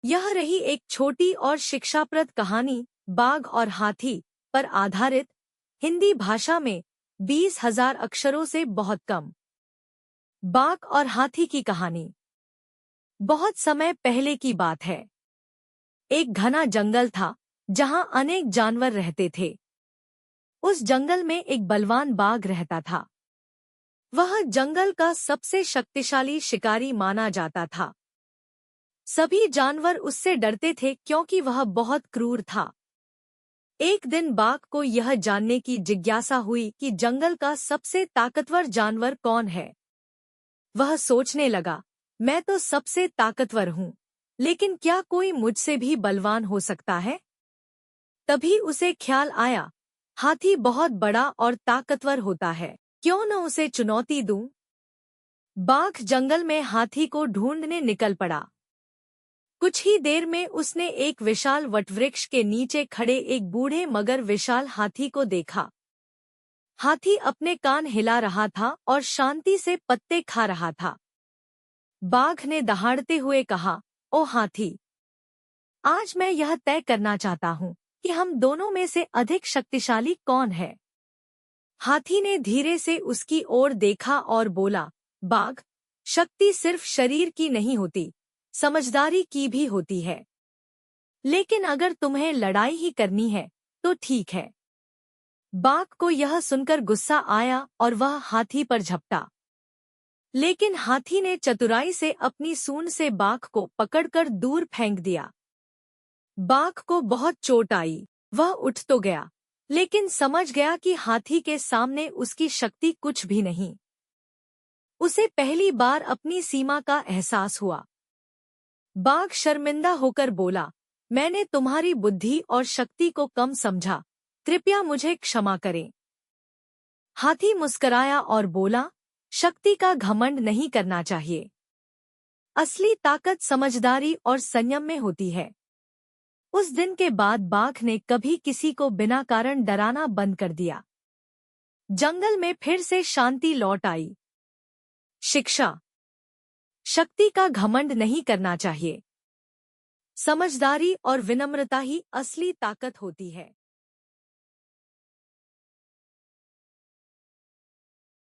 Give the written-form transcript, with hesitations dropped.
यह रही एक छोटी और शिक्षाप्रद कहानी बाघ और हाथी पर आधारित, हिंदी भाषा में 20,000 अक्षरों से बहुत कम। बाघ और हाथी की कहानी। बहुत समय पहले की बात है। एक घना जंगल था जहां अनेक जानवर रहते थे। उस जंगल में एक बलवान बाघ रहता था। वह जंगल का सबसे शक्तिशाली शिकारी माना जाता था। सभी जानवर उससे डरते थे क्योंकि वह बहुत क्रूर था। एक दिन बाघ को यह जानने की जिज्ञासा हुई कि जंगल का सबसे ताकतवर जानवर कौन है। वह सोचने लगा, मैं तो सबसे ताकतवर हूँ, लेकिन क्या कोई मुझसे भी बलवान हो सकता है? तभी उसे ख्याल आया, हाथी बहुत बड़ा और ताकतवर होता है, क्यों न उसे चुनौती दूं? बाघ जंगल में हाथी को ढूंढने निकल पड़ा। कुछ ही देर में उसने एक विशाल वटवृक्ष के नीचे खड़े एक बूढ़े मगर विशाल हाथी को देखा। हाथी अपने कान हिला रहा था और शांति से पत्ते खा रहा था। बाघ ने दहाड़ते हुए कहा, ओ हाथी, आज मैं यह तय करना चाहता हूँ कि हम दोनों में से अधिक शक्तिशाली कौन है। हाथी ने धीरे से उसकी ओर देखा और बोला, बाघ, शक्ति सिर्फ शरीर की नहीं होती, समझदारी की भी होती है। लेकिन अगर तुम्हें लड़ाई ही करनी है तो ठीक है। बाघ को यह सुनकर गुस्सा आया और वह हाथी पर झपटा। लेकिन हाथी ने चतुराई से अपनी सूंड से बाघ को पकड़कर दूर फेंक दिया। बाघ को बहुत चोट आई। वह उठ तो गया, लेकिन समझ गया कि हाथी के सामने उसकी शक्ति कुछ भी नहीं। उसे पहली बार अपनी सीमा का एहसास हुआ। बाघ शर्मिंदा होकर बोला, मैंने तुम्हारी बुद्धि और शक्ति को कम समझा, कृपया मुझे क्षमा करें। हाथी मुस्कराया और बोला, शक्ति का घमंड नहीं करना चाहिए। असली ताकत समझदारी और संयम में होती है। उस दिन के बाद बाघ ने कभी किसी को बिना कारण डराना बंद कर दिया। जंगल में फिर से शांति लौट आई। शिक्षा। शक्ति का घमंड नहीं करना चाहिए। समझदारी और विनम्रता ही असली ताकत होती है।